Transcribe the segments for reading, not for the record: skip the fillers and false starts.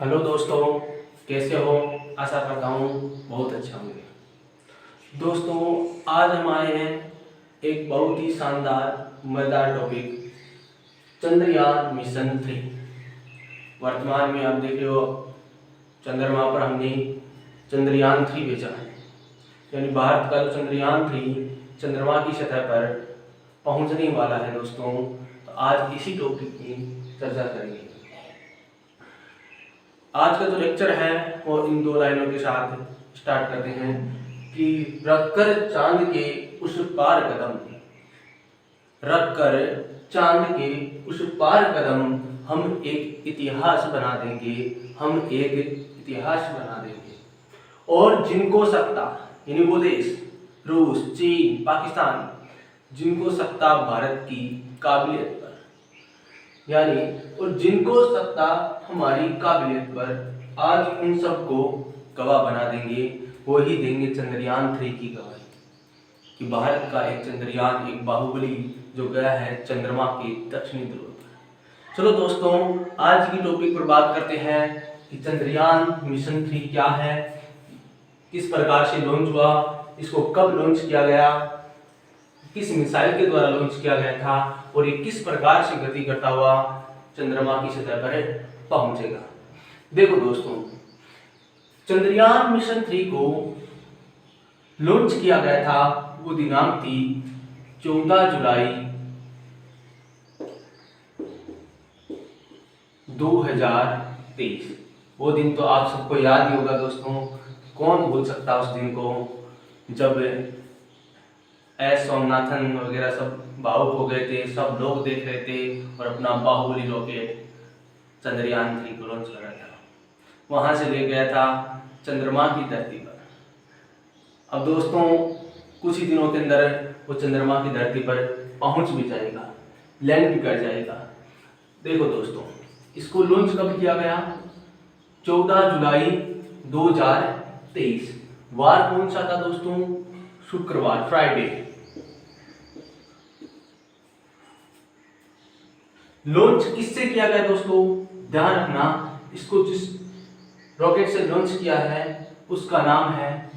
Hello दोस्तों, कैसे हो? आशा करता हूँ बहुत अच्छा होंगे। दोस्तों, आज हम आए हैं एक बहुत ही शानदार मजेदार टॉपिक, चंद्रयान मिशन 3। वर्तमान में आप देख रहे हो, चंद्रमा पर हमने चंद्रयान 3 भेजा है, यानी भारत का जो चंद्रयान 3 चंद्रमा की सतह पर पहुंचने वाला है। दोस्तों, तो आज इसी टॉपिक की चर्चा करेंगे। आज का जो लेक्चर है वो इन दो लाइनों के साथ स्टार्ट करते हैं कि रखकर चांद के उस पार कदम, रखकर चांद के उस पार कदम, हम एक इतिहास बना देंगे, हम एक इतिहास बना देंगे। और जिनको सत्ता, यानी वो देश रूस, चीन, पाकिस्तान, जिनको सत्ता भारत की काबिलियत पर, यानी और जिनको सत्ता हमारी काबिलियत पर, आज उन सबको गवाह बना देंगे। वो ही देंगे चंद्रयान 3 की गवाही कि भारत का एक चंद्रयान, एक बाहुबली जो गया है चंद्रमा के दक्षिणी ध्रुव पर। चलो दोस्तों, आज की टॉपिक पर बात करते हैं कि चंद्रयान मिशन 3 क्या है, किस प्रकार से लॉन्च हुआ, इसको कब लॉन्च किया गया, किस मिसाइल के द्वारा लॉन्च किया गया था और ये किस प्रकार से गति करता हुआ चंद्रमा की सतह पर पहुंचेगा। देखो दोस्तों, चंद्रयान मिशन 3 को लॉन्च किया गया था, वो दिनांक थी 14 जुलाई 2023। वो दिन तो आप सबको याद ही होगा दोस्तों, कौन भूल सकता उस दिन को, जब एस सोमनाथन वगैरह सब भावुक हो गए थे, सब लोग देख रहे थे और अपना बाहुबली रॉकेट चंद्रयान 3 को लॉन्च कर रहा था। वहां से ले गया था चंद्रमा की धरती पर। अब दोस्तों, कुछ ही दिनों के अंदर वो चंद्रमा की धरती पर पहुंच भी जाएगा, लैंड भी कर जाएगा। देखो दोस्तों, इसको लॉन्च कब किया गया? 14 जुलाई 2023। वार कौन सा था दोस्तों? शुक्रवार, फ्राइडे। लॉन्च किससे किया गया दोस्तों? ध्यान रखना, इसको जिस रॉकेट से लॉन्च किया है उसका नाम है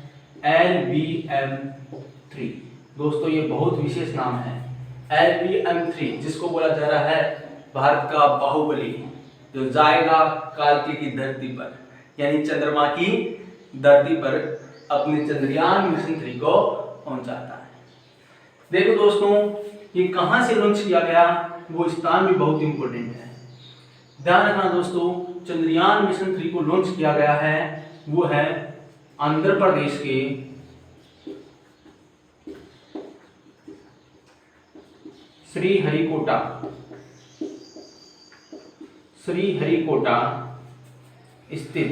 LVM-3। दोस्तों, ये बहुत विशेष नाम है, LVM-3, जिसको बोला जा रहा है भारत का बाहुबली, जो जाएगा कार्तिक की धरती पर, यानी चंद्रमा की धरती पर अपने चंद्रयान मिशन 3 को पहुंचाता है। देखो दोस्तों, ये कहां से लॉन्च किया गया, वो स्थान भी बहुत इंपॉर्टेंट है। ध्यान रखना दोस्तों, चंद्रयान मिशन 3 को लॉन्च किया गया है, वो है आंध्र प्रदेश के श्रीहरिकोटा स्थित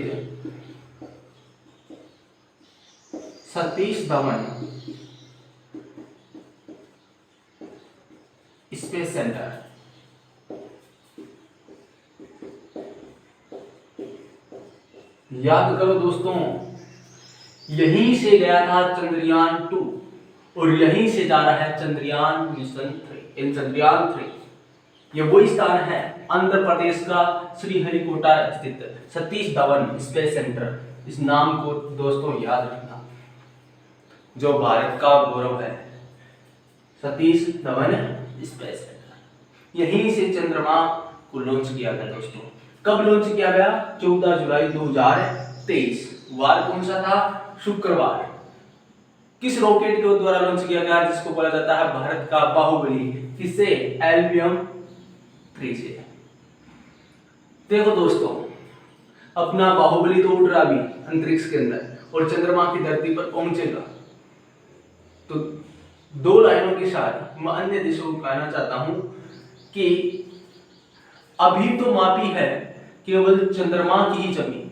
सतीश धवन स्पेस सेंटर। याद करो दोस्तों, यहीं से गया था चंद्रयान 2 और यहीं से जा रहा है चंद्रयान मिशन 3, चंद्रयान 3। ये वही स्थान है आंध्र प्रदेश का श्रीहरिकोटा स्थित सतीश धवन स्पेस सेंटर। इस नाम को दोस्तों याद रखना, जो भारत का गौरव है, सतीश धवन स्पेस सेंटर। यहीं से चंद्रमा को लॉन्च किया गया दोस्तों। कब लॉन्च किया गया? 14 जुलाई 2023। वार कौन सा था? शुक्रवार। किस रॉकेट के द्वारा लॉन्च किया गया, जिसको बोला जाता है भारत का बाहुबली? किससे? LVM-3 से। देखो दोस्तों, अपना बाहुबली तो उड़ रहा भी अंतरिक्ष के अंदर और चंद्रमा की धरती पर पहुंचेगा। तो दो लाइनों के साथ मैं अन्य देशों को कहना चाहता हूं कि अभी तो मापी है केवल चंद्रमा की ही जमीन,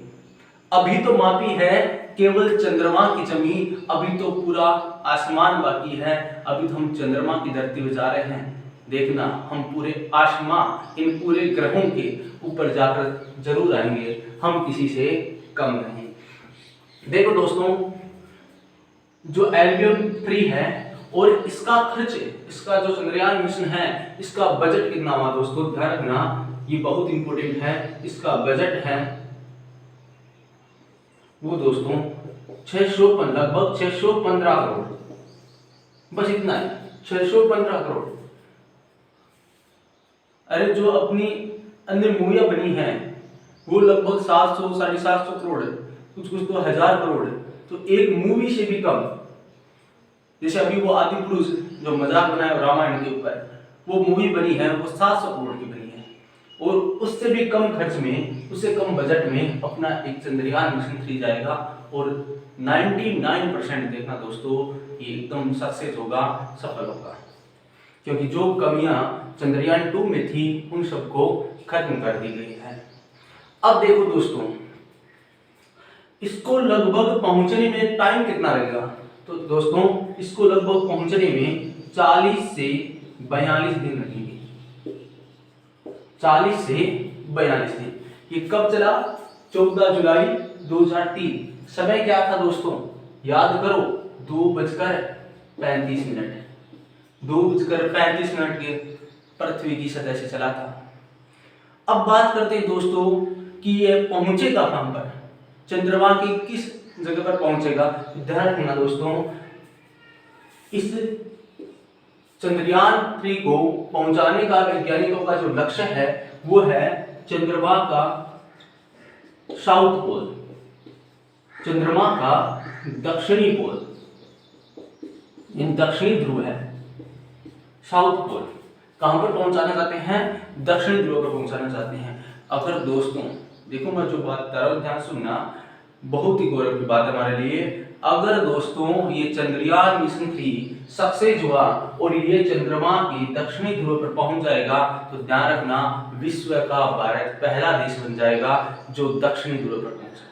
अभी तो मापी है केवल चंद्रमा की जमीन, अभी तो पूरा आसमान बाकी है। अभी तो हम चंद्रमा की धरती पर जा रहे हैं। देखना, हम पूरे आसमान, इन पूरे ग्रहों के ऊपर जाकर जरूर आएंगे, हम किसी से कम नहीं। देखो दोस्तों, जो LVM-3 है और इसका खर्च, इसका जो चंद्रयान मिशन है, इसका बजट कितना हुआ दोस्तों? ध्यान रखना, ये बहुत इंपॉर्टेंट है। इसका बजट है वो दोस्तों 615 लगभग 615 करोड़, बस इतना ही, 615 करोड़। अरे जो अपनी अन्य मूवियां बनी हैं वो लगभग 700 750 करोड़ है, कुछ कुछ तो 1000 करोड़ है। तो एक मूवी से भी कम, जैसे अभी वो आदि पुरुष जो मजाक बनाया रामायण के ऊपर, वो मूवी बनी है, वो 700 करोड़ की बनी है। और उससे भी कम खर्च में, उससे कम बजट में अपना एक चंद्रयान मिशन 3 जाएगा और 99% देखना दोस्तों ये एकदम सक्सेस होगा, सफल होगा, क्योंकि जो कमियां चंद्रयान 2 में थी उन सबको खत्म कर दी गई है। अब देखो दोस्तों, इसको लगभग पहुंचने में टाइम कितना लगेगा? तो दोस्तों इसको लगभग पहुंचने में 40 से 42 दिन लगेंगे। 40 से 42 दिन। ये कब चला? 14 जुलाई 2003। समय क्या था दोस्तों? याद करो, 2:35 2:35 के पृथ्वी की सतह से चला था। अब बात करते हैं दोस्तों कि ये पहुंचेगा कहां पर, चंद्रमा की किस जगह पर पहुंचेगा। ध्यान रखना दोस्तों, इस चंद्रयान 3 को पहुंचाने का वैज्ञानिकों का जो लक्ष्य है वो है चंद्रमा का साउथ पोल, चंद्रमा का दक्षिणी पोल, इन दक्षिणी ध्रुव है साउथ पोल। कहां पर पहुंचाना चाहते हैं? दक्षिणी ध्रुव पर पहुंचाना चाहते हैं। अगर दोस्तों देखो, मैं जो बात कर रहा हूं ध्यान सुनना, बहुत ही गौरव की बात है हमारे लिए। अगर दोस्तों ये चंद्रयान मिशन 3 सक्सेस हुआ और ये चंद्रमा की दक्षिणी ध्रुव पर पहुंच जाएगा तो ध्यान रखना, विश्व का भारत पहला देश बन जाएगा जो दक्षिणी ध्रुव पर पहुंचा।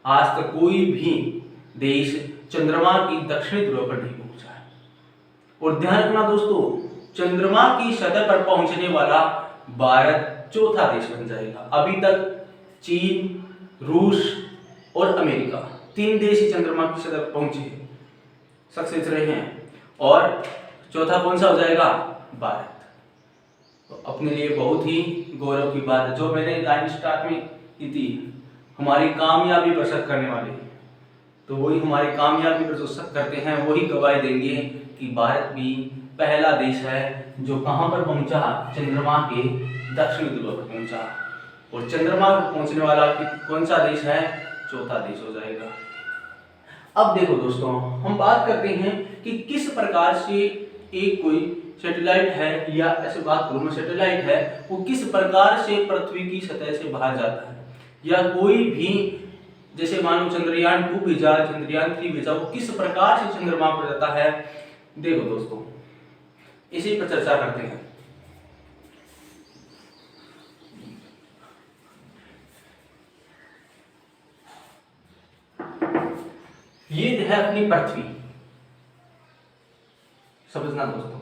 आज तक कोई भी देश चंद्रमा की दक्षिणी ध्रुव पर नहीं पहुंचा है। और ध्यान रखना दोस्तों, चंद्रमा की सतह पर पहुंचने वाला भारत चौथा देश बन जाएगा। अभी तक चीन, रूस और अमेरिका, 3 देश ही चंद्रमा की सतह पर पहुंचे, सक्सेस रहे हैं, और चौथा कौन सा हो जाएगा? भारत। तो अपने लिए बहुत ही गौरव की बात है। जो मैंने लाइन स्टार्ट में की थी, हमारी कामयाबी पर शक करने वाले, तो वही हमारी कामयाबी पर जो शक करते हैं वही गवाही देंगे कि भारत भी पहला देश है जो कहां पर पहुंचा? चंद्रमा के दक्षिणी ध्रुव पर पहुंचा। और चंद्रमा पर पहुंचने वाला कौन सा देश है? चौथा देश हो जाएगा। अब देखो दोस्तों, हम बात करते हैं कि किस प्रकार से एक कोई सैटेलाइट है, या ऐसे बात करूं मैं, सैटेलाइट है वो किस प्रकार से पृथ्वी की सतह से बाहर जाता है, या कोई भी जैसे मानो चंद्रयान 2 भेजा, चंद्रयान 3 भेजा, वो किस प्रकार से चंद्रमा पर जाता है। देखो दोस्तों, इसी पर चर्चा करते हैं। ये है अपनी पृथ्वी, समझना दोस्तों,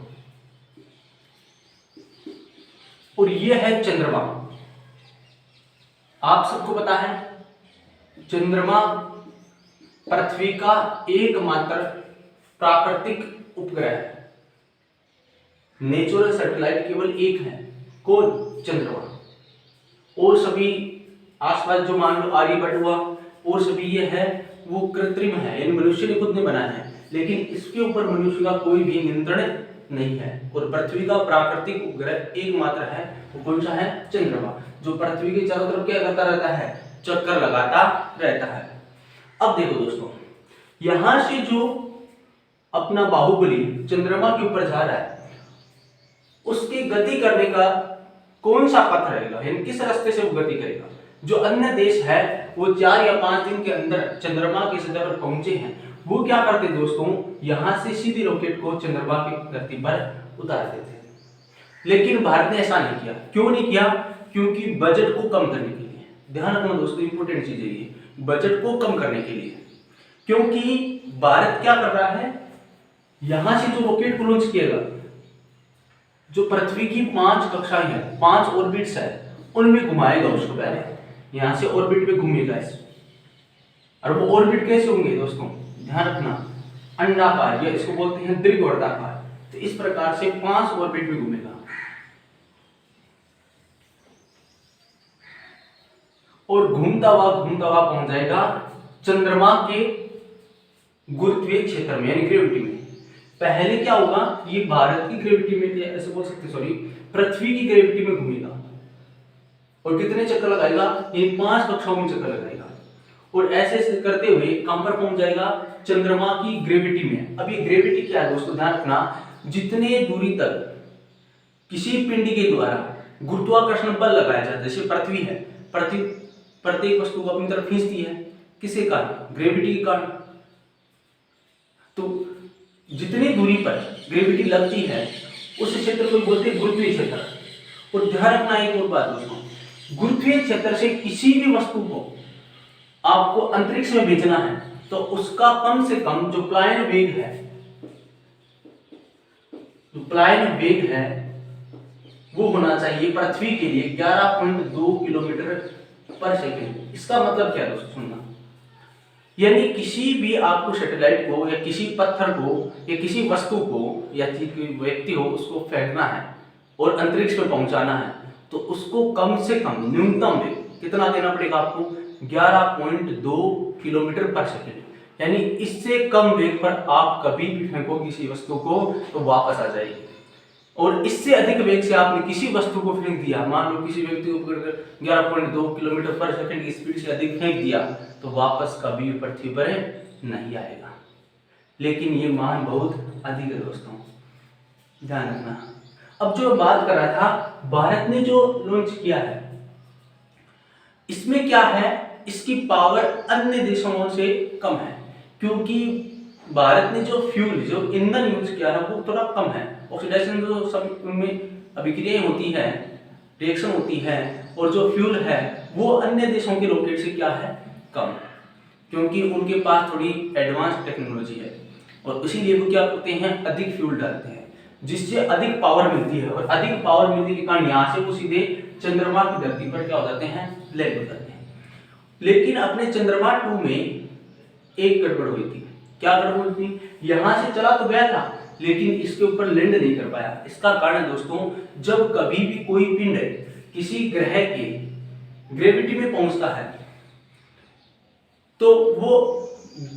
और ये है चंद्रमा। आप सबको पता है चंद्रमा पृथ्वी का एकमात्र प्राकृतिक उपग्रह है। नेचुरल सैटेलाइट केवल एक है, कौन? चंद्रमा। और सभी आसपास जो मान लो आर्यभट्ट हुआ और सभी ये है वो कृत्रिम है, यानी मनुष्य ने खुद ने बनाया है, लेकिन इसके ऊपर मनुष्य का कोई भी नियंत्रण नहीं है। और पृथ्वी का प्राकृतिक उपग्रह एकमात्र है, वो कौन सा है? चंद्रमा, जो पृथ्वी के चारों तरफ क्या करता रहता है? चक्कर लगाता रहता है। अब देखो दोस्तों, यहां से जो अपना बाहुबली चंद्रमा के ऊपर जा रहा है, उसकी गति करने का कौन सा पथ रहेगा, यानी किस रास्ते से वो गति करेगा। जो अन्य देश है वो 4 या 5 दिन के अंदर चंद्रमा की सतह पर पहुंचे हैं, वो क्या करते दोस्तों, यहां से सीधी रॉकेट को चंद्रमा की धरती पर उतार देते हैं। लेकिन भारत ने ऐसा नहीं किया। क्यों नहीं किया? क्योंकि बजट को कम करने के लिए। ध्यान रखना दोस्तों, इंपॉर्टेंट चीज है ये, बजट को कम करने के लिए। क्योंकि भारत क्या कर रहा है, यहां से जो रॉकेट को लॉन्च किएगा, जो पृथ्वी की 5 कक्षाएं हैं, 5 ऑर्बिट्स है, उनमें घुमाएगा उसको। पहले यहां से ऑर्बिट में घूमेगा इस, और वो ऑर्बिट कैसे होंगे दोस्तों, ध्यान रखना, अंडाकार, या इसको बोलते हैं दीर्घवृत्ताकार। तो इस प्रकार से 5 ऑर्बिट में घूमेगा और घूमता हुआ पहुंच जाएगा चंद्रमा के गुरुत्वीय क्षेत्र में यानी ग्रेविटी में। पहले क्या होगा, ये भारत की ग्रेविटी में, ऐसे बोल सकते, सॉरी, पृथ्वी की ग्रेविटी में घूमेगा और कितने चक्कर लगाएगा, ये 5 कक्षाओं में चक्कर लगाएगा और ऐसे ऐसे करते हुए कहां पर पहुंच जाएगा, चंद्रमा की ग्रेविटी में। अब ये ग्रेविटी क्या है दोस्तों, ध्यान रखना, जितने दूरी तक किसी पिंड के द्वारा गुरुत्वाकर्षण बल लगाया जाता है, जैसे पृथ्वी है, पृथ्वी प्रत्येक वस्तु को अपनी तरफ खींचती है, किसके कारण, ग्रेविटी के कारण। तो जितनी दूरी पर ग्रेविटी लगती है उस क्षेत्र को बोलते हैं गुरुत्वीय क्षेत्र। और ध्यान रखना एक और बात दोस्तों, गुरुत्वीय क्षेत्र से किसी भी वस्तु को आपको अंतरिक्ष में भेजना है तो उसका कम से कम जो प्लायन वेग है वो होना चाहिए पृथ्वी के लिए 11.2 किलोमीटर पर सेकंड। इसका मतलब क्या है दोस्तों, सुनना, यानी किसी भी आपको सैटेलाइट को या किसी पत्थर को या किसी वस्तु को या व्यक्ति हो उसको फेंकना है और अंतरिक्ष में पहुंचाना है तो उसको कम से कम न्यूनतम वेग कितना देना पड़ेगा आपको, 11.2 किलोमीटर पर सेकंड। यानी इससे कम वेग पर आप कभी भी फेंको किसी वस्तु को तो वापस आ जाएगी, और इससे अधिक वेग से आपने किसी वस्तु को फेंक दिया, मान लो किसी व्यक्ति को 11.2 किलोमीटर पर सेकंड की स्पीड से अधिक फेंक दिया तो वापस कभी पृथ्वी पर नहीं आएगा। लेकिन ये मान बहुत अधिक है दोस्तों, ध्यान रखना। अब जो बात कर रहा था, भारत ने जो लॉन्च किया है इसमें क्या है, इसकी पावर अन्य देशों से कम है, क्योंकि भारत ने जो फ्यूल, जो ईंधन यूज किया है वो थोड़ा कम है। ऑक्सीडेशन जो सब में अभिक्रियाएं होती है, रिएक्शन होती है, और जो फ्यूल है वो अन्य देशों के रॉकेट से क्या है, कम, क्योंकि उनके पास थोड़ी एडवांस टेक्नोलॉजी है और इसीलिए वो क्या करते हैं, अधिक फ्यूल डालते हैं जिससे अधिक पावर मिलती है, और अधिक पावर मिलने के कारण यहाँ से वो सीधे चंद्रमा की धरती पर क्या हो जाते हैं, लैंड हो जाते हैं। लेकिन अपने चंद्रमा 2 में एक गड़बड़ हुई थी। क्या गड़बड़ हुई थी, यहां से चला तो गया था लेकिन इसके ऊपर लैंड नहीं कर पाया। इसका कारण दोस्तों, जब कभी भी कोई पिंड किसी ग्रह के ग्रेविटी में पहुंचता है तो वो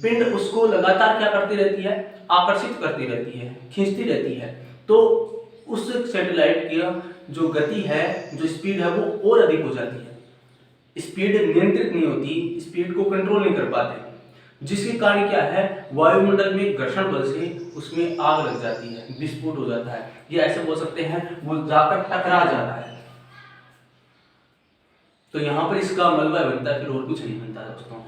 पिंड उसको लगातार क्या करती रहती है, आकर्षित करती रहती है, खींचती रहती है। तो उस सैटेलाइट की जो गति है, जो स्पीड है वो और अधिक हो जाती है। स्पीड नियंत्रित नहीं होती, स्पीड को कंट्रोल नहीं कर पाते, जिसके कारण क्या है, वायुमंडल में घर्षण बल से उसमें आग लग जाती है, विस्फोट हो जाता है, ये ऐसे बोल सकते हैं, वो जाकर टकरा जाता है। तो यहाँ पर इसका मलबा बनता है, फिर और कुछ नहीं बनता दोस्तों।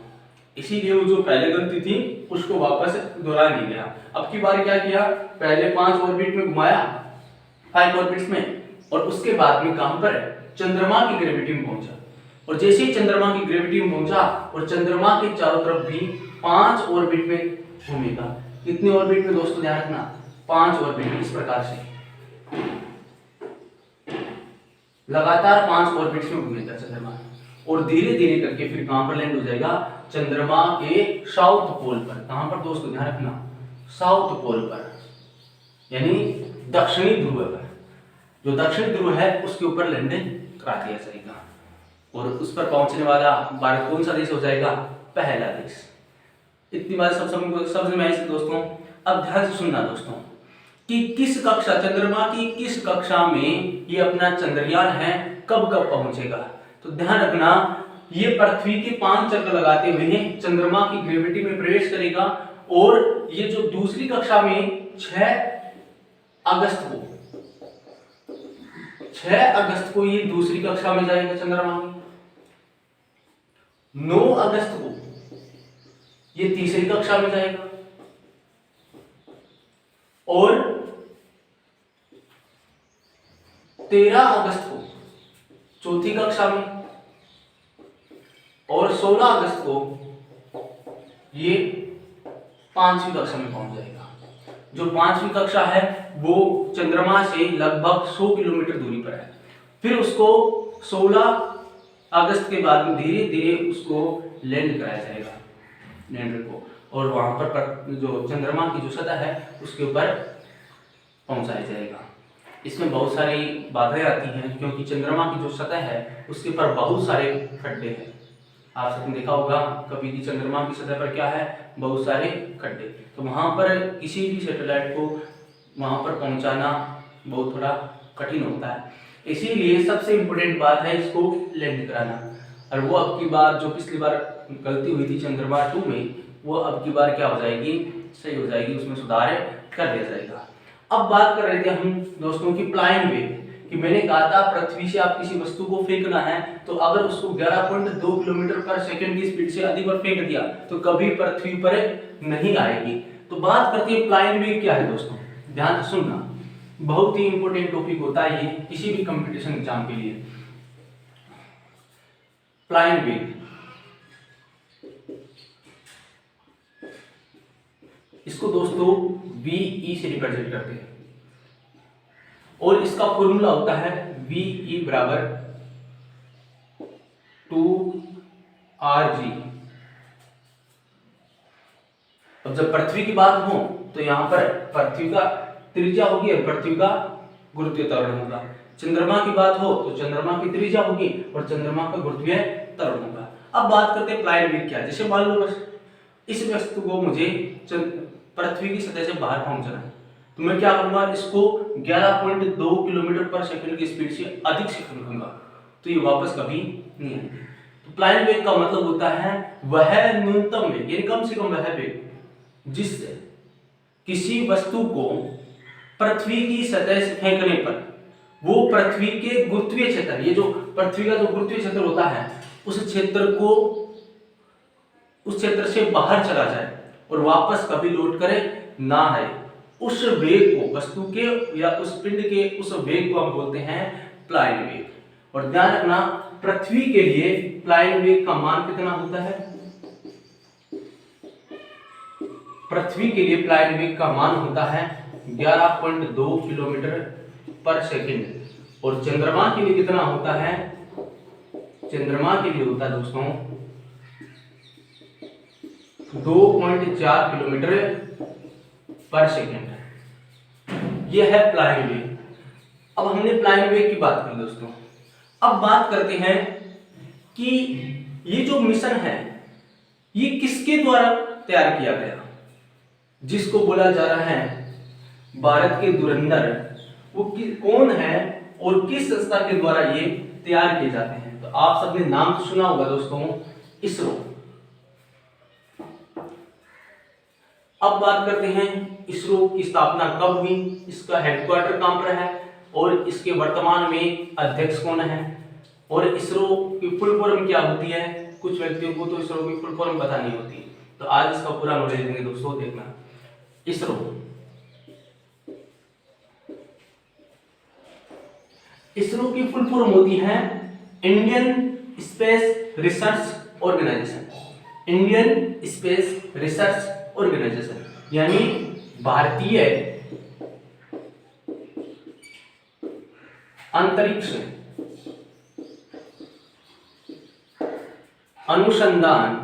इसीलिए वो जो पहले गलती थी उसको वापस दोहरा नहीं गया। अब की बार क्या किया, पहले 5 ऑर्बिट में घुमाया, 5 ऑर्बिट्स में, और उसके बाद में कहां पर, चंद्रमा की ग्रेविटी में पहुंचा। और जैसे ही चंद्रमा की ग्रेविटी में पहुंचा और चंद्रमा के चारों तरफ भी 5 ऑर्बिट में घूमेगा। कितने ऑर्बिट में दोस्तों, ध्यान रखना, 5 ऑर्बिट में, इस प्रकार से लगातार 5 ऑर्बिट्स में घूमेगा चंद्रमा, और धीरे धीरे करके फिर कहां पर लैंड हो जाएगा, चंद्रमा के साउथ पोल पर। कहां पर दोस्तों, ध्यान रखना, साउथ पोल पर, यानी दक्षिणी ध्रुव पर। जो दक्षिणी ध्रुव है उसके ऊपर लैंड करा दिया जाएगा, और उस पर पहुंचने वाला भारत कौन सा देश हो जाएगा, पहला देश। इतनी बात सब समझ में आई दोस्तों। अब ध्यान से सुनना दोस्तों कि किस कक्षा, चंद्रमा की किस कक्षा में ये अपना चंद्रयान है, कब कब पहुंचेगा। तो ध्यान रखना, ये पृथ्वी के 5 चक्कर लगाते हुए चंद्रमा की ग्रेविटी में प्रवेश करेगा, और ये जो दूसरी कक्षा में 6 अगस्त को ये दूसरी कक्षा में जाएगा चंद्रमा में। 9 अगस्त को ये तीसरी कक्षा में जाएगा, और 13 अगस्त को चौथी कक्षा में, और 16 अगस्त को ये 5वीं कक्षा में पहुंच जाएगा। जो 5वीं कक्षा है वो चंद्रमा से लगभग 100 किलोमीटर दूरी पर है। फिर उसको 16 अगस्त के बाद में धीरे धीरे उसको लैंड कराया जाएगा, लैंडर को, और वहां पर जो चंद्रमा की जो सतह है उसके ऊपर पहुंचाया जाएगा। इसमें बहुत सारी बाधाएं आती हैं, क्योंकि चंद्रमा की जो सतह है उसके ऊपर बहुत सारे खड्डे हैं, आप सबने देखा होगा कभी कि चंद्रमा की सतह पर क्या है, बहुत सारे खड्डे। तो वहां पर किसी भी सैटेलाइट को वहां पर पहुंचाना बहुत थोड़ा कठिन होता है। इसीलिए सबसे इम्पोर्टेंट बात है इसको लैंड कराना। और वो अब की बार जो पिछली बार गलती हुई थी चंद्रमा 2 में, वो अब की बार क्या हो जाएगी, सही हो जाएगी, उसमें सुधार कर दिया जाएगा। अब बात कर रहे थे हम दोस्तों की फ्लाइंग वेग, कि मैंने कहा था पृथ्वी से आप किसी वस्तु को फेंकना है तो अगर उसको 11.2 किलोमीटर पर सेकंड की स्पीड से अधिक पर फेंक दिया तो कभी पृथ्वी पर नहीं आएगी। तो बात करते हैं फ्लाइंग वेग क्या है दोस्तों, ध्यान से सुनना, बहुत ही इंपॉर्टेंट टॉपिक होता है ये किसी भी कंपटीशन एग्जाम के लिए। फ्लाइंग वेग, इसको दोस्तों VE से रिप्रेजेंट करते हैं और इसका फॉर्मूला होता है VE बराबर 2RG। अब जब पृथ्वी की बात हो तो यहां पर पृथ्वी का त्रिज्या होगी और पृथ्वी का गुरुत्वीय त्वरण होगा। चंद्रमा की बात हो तो चंद्रमा की त्रिज्या होगी और चंद्रमा का गुरुत्वीय त्वरण होगा। अब बात करते हैं फ्लाइंग वेग क्या है। जैसे मान लो इस वस्तु को मुझे पृथ्वी की सतह से बाहर पहुंचना है तो मैं क्या करूंगा, इसको 11.2 किलोमीटर पर सेकंड की स्पीड से अधिक से फेंकूंगा तो ये वापस कभी नहीं आएगी। तो फ्लाइंग वेग का मतलब होता है वह न्यूनतम वेग, यानी कम से कम वह वेग जिससे किसी वस्तु को पृथ्वी की सतह से फेंकने पर वो पृथ्वी के गुरुत्वीय क्षेत्र, ये जो पृथ्वी का जो गुरुत्वीय क्षेत्र होता है उस क्षेत्र से बाहर चला जाए और वापस कभी लौट करे ना आए। उस वेग को, वस्तु के या उस पिंड के उस वेग को हम बोलते हैं फ्लाइंग वेग। और ध्यान रखना पृथ्वी के लिए फ्लाइंग वेग का मान कितना होता है, पृथ्वी के लिए फ्लाइंग वेग का मान होता है 11.2 किलोमीटर पर सेकंड और चंद्रमा के लिए कितना होता है, चंद्रमा के लिए होता है दोस्तों 2.4 किलोमीटर पर सेकंड। यह है फ्लाइंग वेग। अब हमने फ्लाइंग वेग की बात की दोस्तों, अब बात करते हैं कि ये जो मिशन है ये किसके द्वारा तैयार किया गया, जिसको बोला जा रहा है भारत के धुरंधर, वो कौन है और किस संस्था के द्वारा ये तैयार किए जाते हैं। तो आप सबने नाम तो सुना होगा दोस्तों, इसरो। अब बात करते हैं इसरो की स्थापना कब हुई, इसका हेडक्वार्टर कहां पर है और इसके वर्तमान में अध्यक्ष कौन है और इसरो की फुल फॉर्म क्या होती है। कुछ व्यक्तियों को तो इसरो की फुल फॉर्म पता नहीं होती, तो आज इसका पूरा नॉलेज देंगे दोस्तों, देखना। इसरो की फुल फॉर्म होती है Indian Space Research Organisation. Indian Space Research Organisation यानी भारतीय अंतरिक्ष अनुसंधान,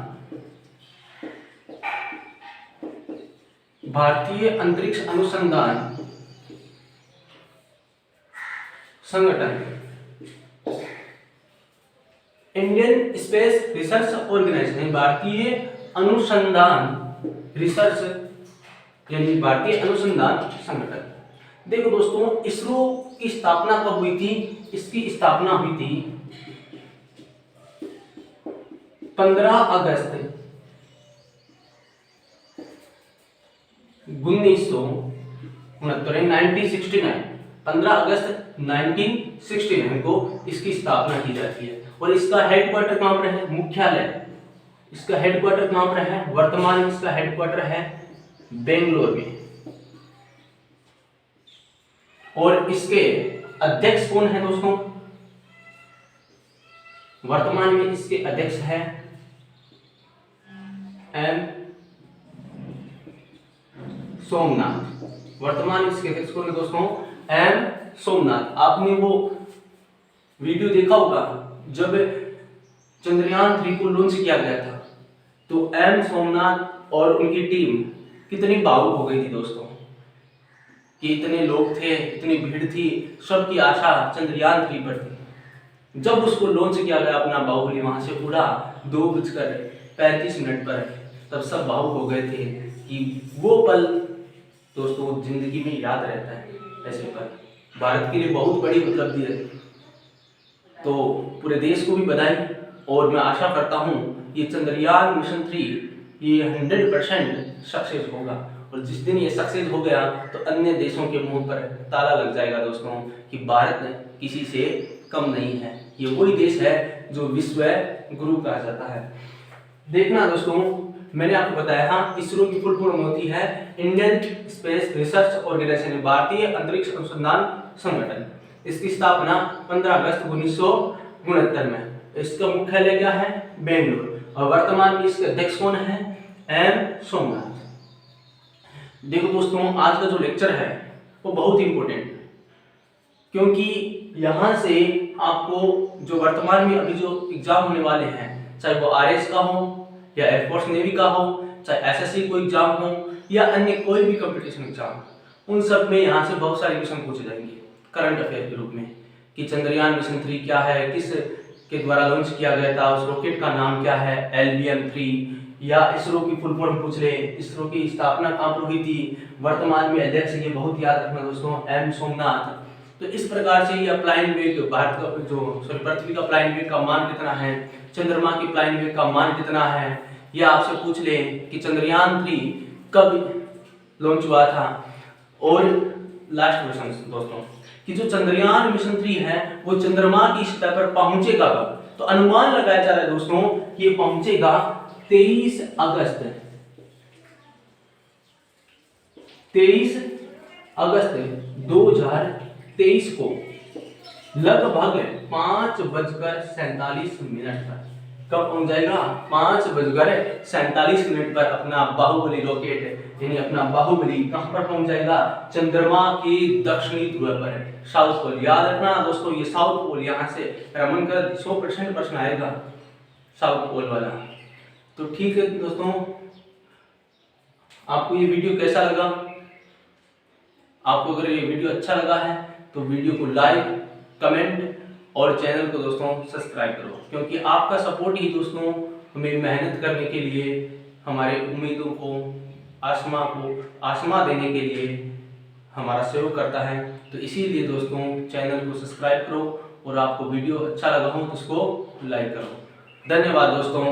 भारतीय अंतरिक्ष अनुसंधान संगठन, इंडियन स्पेस रिसर्च ऑर्गेनाइजेशन, भारतीय अनुसंधान रिसर्च यानी भारतीय अनुसंधान संगठन। देखो दोस्तों, इसरो की स्थापना कब हुई थी, इसकी स्थापना हुई थी 15 अगस्त 1969, 15 अगस्त 1969 को इसकी स्थापना की जाती है। और इसका हेडक्वार्टर कहां पर है, मुख्यालय इसका हेडक्वार्टर कहां पर है, वर्तमान में इसका हेडक्वार्टर है बेंगलोर में। और इसके अध्यक्ष कौन है दोस्तों, वर्तमान में इसके अध्यक्ष है एम सोमनाथ। वर्तमान में इसके अध्यक्ष कौन है दोस्तों, एम सोमनाथ। आपने वो वीडियो देखा होगा जब चंद्रयान 3 को लॉन्च किया गया था, तो एम सोमनाथ और उनकी टीम कितनी भावुक हो गई थी दोस्तों, कि इतने लोग थे, इतनी भीड़ थी, सबकी आशा चंद्रयान 3 पर थी। जब उसको लॉन्च किया गया, अपना बाहुबली वहां से उड़ा, 2:35 पर तब सब भावुक हो गए थे कि वो पल दोस्तों जिंदगी में याद रहता है। ऐसे पल भारत के लिए बहुत बड़ी उपलब्धि है, तो पूरे देश को भी बधाई। और मैं आशा करता हूँ ये चंद्रयान मिशन 3 ये 100% सक्सेस होगा, और जिस दिन ये सक्सेस हो गया तो अन्य देशों के मुंह पर ताला लग जाएगा दोस्तों कि भारत किसी से कम नहीं है। ये वही देश है जो विश्व गुरु कहा जाता है। देखना दोस्तों, मैंने आपको बताया हाँ, इसरो की फुल फॉर्म होती है इंडियन स्पेस रिसर्च ऑर्गेनाइजेशन, भारतीय अंतरिक्ष अनुसंधान संगठन। इसकी स्थापना 15 अगस्त 1969 में। इसका मुख्यालय क्या है? बेंगलुरु। और वर्तमान में इसके अध्यक्ष कौन है? एम सोमनाथ। देखो दोस्तों, आज का जो लेक्चर है वो बहुत इंपॉर्टेंट है, क्योंकि यहाँ से आपको जो वर्तमान में अभी जो एग्जाम होने वाले हैं, चाहे वो RS का हो या एयरफोर्स नेवी का हो, चाहे SSC कोई एग्जाम हो या अन्य कोई भी कंपटीशन एग्जाम, उन सब में यहाँ से बहुत सारे क्वेश्चन पूछे जाएंगे करंट अफेयर के रूप में कि चंद्रयान मिशन 3 क्या है, किस के द्वारा लॉन्च किया गया था, उस रॉकेट का नाम क्या है, LVM-3, या इसरो की फुल फॉर्म पूछ ले, इसरो की स्थापना कहाँ पर हुई थी, वर्तमान में अध्यक्ष ये बहुत याद रखना दोस्तों एम सोमनाथ। तो इस प्रकार से ये अप्लाइड वेग भारत का जो पृथ्वी का अप्लाइड वेग का मान कितना है, चंद्रमा की अप्लाइड वेग का मान कितना है, या आपसे पूछ ले कि चंद्रयान 3 कब लॉन्च हुआ था। और लास्ट क्वेश्चन दोस्तों कि जो चंद्रयान मिशन 3 है वो चंद्रमा की सतह पर पहुंचेगा कब, तो अनुमान लगाया जा रहा है दोस्तों कि ये पहुंचेगा 23 अगस्त 2023 को लगभग 5:47 पर। कब पहुंच जाएगा? 5:47 पर अपना बाहुबली रॉकेट यानी अपना बाहुबली कहां पर पहुंच जाएगा? चंद्रमा के दक्षिणी ध्रुव पर, साउथ पोल। याद रखना दोस्तों, ये साउथ पोल यहाँ से रमन कर 100% प्रश्न आएगा साउथ पोल वाला। तो ठीक है दोस्तों, आपको ये वीडियो कैसा लगा? आपको अगर ये वीडियो अच्छा लगा है तो वीडियो को लाइक, कमेंट और चैनल को दोस्तों सब्सक्राइब करो, क्योंकि आपका सपोर्ट ही दोस्तों हमें मेहनत करने के लिए, हमारे उम्मीदों को आसमा देने के लिए हमारा सहयोग करता है। तो इसीलिए दोस्तों चैनल को सब्सक्राइब करो, और आपको वीडियो अच्छा लगा हो तो उसको लाइक करो। धन्यवाद दोस्तों।